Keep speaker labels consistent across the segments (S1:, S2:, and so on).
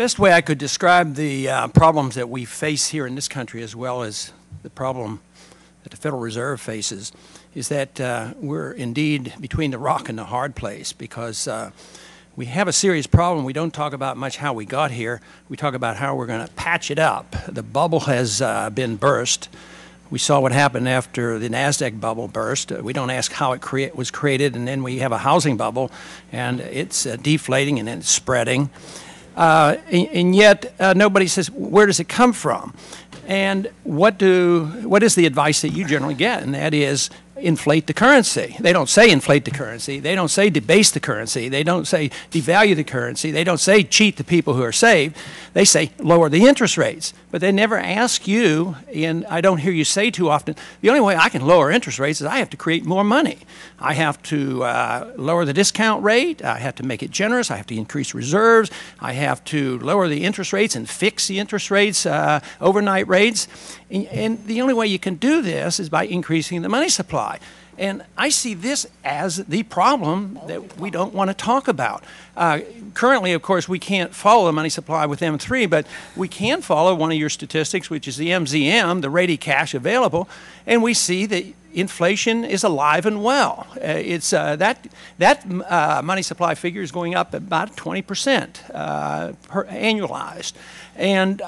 S1: best way I could describe the problems that we face here in this country, as well as the problem that the Federal Reserve faces, is that we're indeed between the rock and the hard place, because we have a serious problem. We don't talk about much how we got here. We talk about how we're going to patch it up. The bubble has been burst. We saw what happened after the NASDAQ bubble burst. We don't ask how it was created, and then we have a housing bubble, and it's deflating and then it's spreading. And yet nobody says, where does it come from? And what is the advice that you generally get? And that is, inflate the currency. They don't say inflate the currency. They don't say debase the currency. They don't say devalue the currency. They don't say cheat the people who are saved. They say lower the interest rates. But they never ask you, and I don't hear you say too often, the only way I can lower interest rates is I have to create more money. I have to lower the discount rate. I have to make it generous. I have to increase reserves. I have to lower the interest rates and fix the interest rates, overnight rates. And the only way you can do this is by increasing the money supply. And I see this as the problem that we don't want to talk about. Currently, of course, we can't follow the money supply with M3, but we can follow one of your statistics, which is the MZM, the ready cash available, and we see that inflation is alive and well. That money supply figure is going up about 20% annualized. And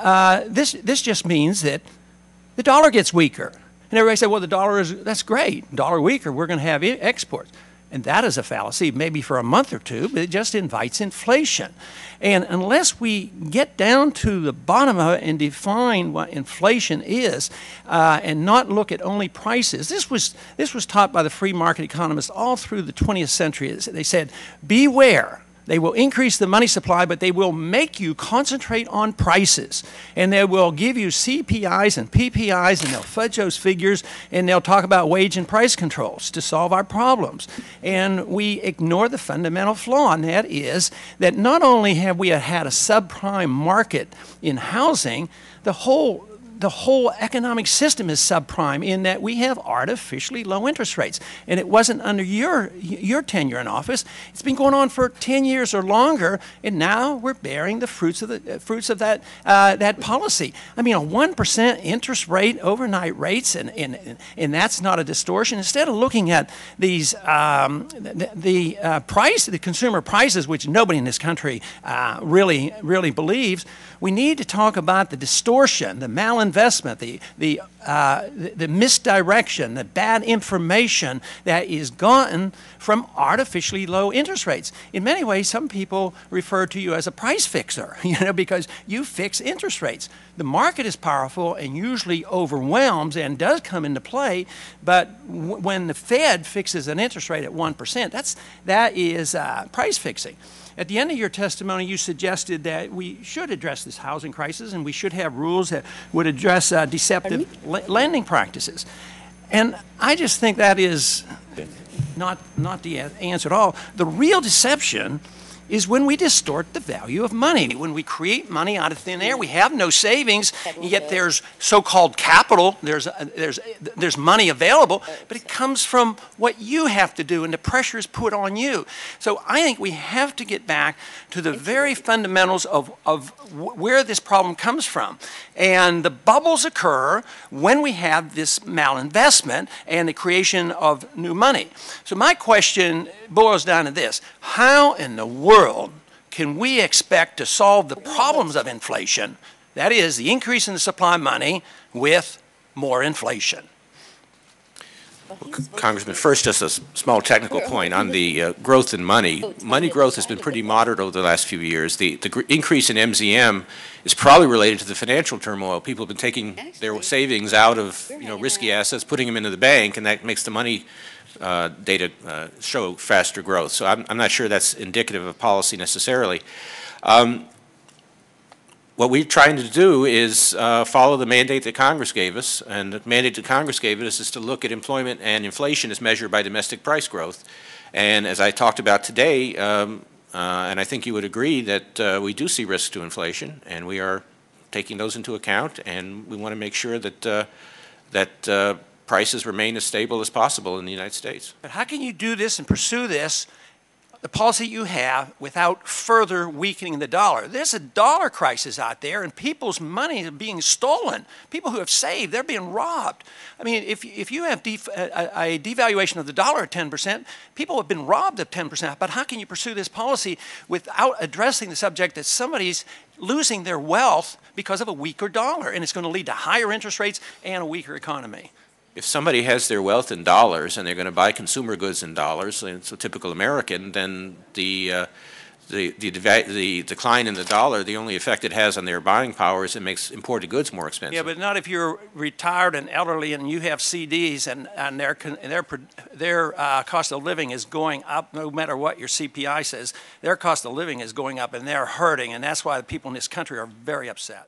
S1: this just means that the dollar gets weaker. And everybody said, well, the dollar that's great. Dollar weaker, we're going to have exports. And that is a fallacy, maybe for a month or two, but it just invites inflation. And unless we get down to the bottom of it and define what inflation is, and not look at only prices, this was taught by the free market economists all through the 20th century. They said, beware. They will increase the money supply, but they will make you concentrate on prices. And they will give you CPIs and PPIs, and they'll fudge those figures, and they'll talk about wage and price controls to solve our problems. And we ignore the fundamental flaw, and that is that not only have we had a subprime market in housing, the whole economic system is subprime in that we have artificially low interest rates. And it wasn't under your tenure in office. It's been going on for 10 years or longer, and now we're bearing the fruits of that policy. I mean, a 1% interest rate, overnight rates, and that's not a distortion. Instead of looking at these the consumer prices, which nobody in this country really believes, we need to talk about the distortion, the malinvestment, the misdirection, the bad information that is gotten from artificially low interest rates. In many ways, some people refer to you as a price fixer, because you fix interest rates. The market is powerful and usually overwhelms and does come into play, but when the Fed fixes an interest rate at 1%, that is price fixing. At the end of your testimony, you suggested that we should address this housing crisis and we should have rules that would address deceptive lending practices. And I just think that is not the answer at all. The real deception is when we distort the value of money. When we create money out of thin air, we have no savings, yet there's so-called capital, there's money available, but it comes from what you have to do and the pressure is put on you. So I think we have to get back to the very fundamentals of where this problem comes from. And the bubbles occur when we have this malinvestment and the creation of new money. So my question boils down to this: how in the world can we expect to solve the problems of inflation, that is, the increase in the supply of money, with more inflation?
S2: Well, Congressman, first just a small technical point on the growth in money. Money growth has been pretty moderate over the last few years. The increase in MZM is probably related to the financial turmoil. People have been taking their savings out of risky assets, putting them into the bank, and that makes the money data show faster growth. So I'm not sure that's indicative of policy necessarily. What we're trying to do is follow the mandate that Congress gave us, and the mandate that Congress gave us is to look at employment and inflation as measured by domestic price growth. And as I talked about today, and I think you would agree that we do see risks to inflation, and we are taking those into account, and we want to make sure that prices remain as stable as possible in the United States.
S1: But how can you do this and pursue this the policy you have without further weakening the dollar. There's a dollar crisis out there, and people's money is being stolen. People who have saved, they're being robbed. I mean, if you have a devaluation of the dollar at 10%, people have been robbed of 10%. But how can you pursue this policy without addressing the subject that somebody's losing their wealth because of a weaker dollar, and it's going to lead to higher interest rates and a weaker economy?
S2: If somebody has their wealth in dollars and they're going to buy consumer goods in dollars, and it's a typical American, then the decline in the dollar, the only effect it has on their buying power is it makes imported goods more expensive.
S1: Yeah, but not if you're retired and elderly and you have CDs and their cost of living is going up no matter what your CPI says. Their cost of living is going up and they're hurting, and that's why the people in this country are very upset.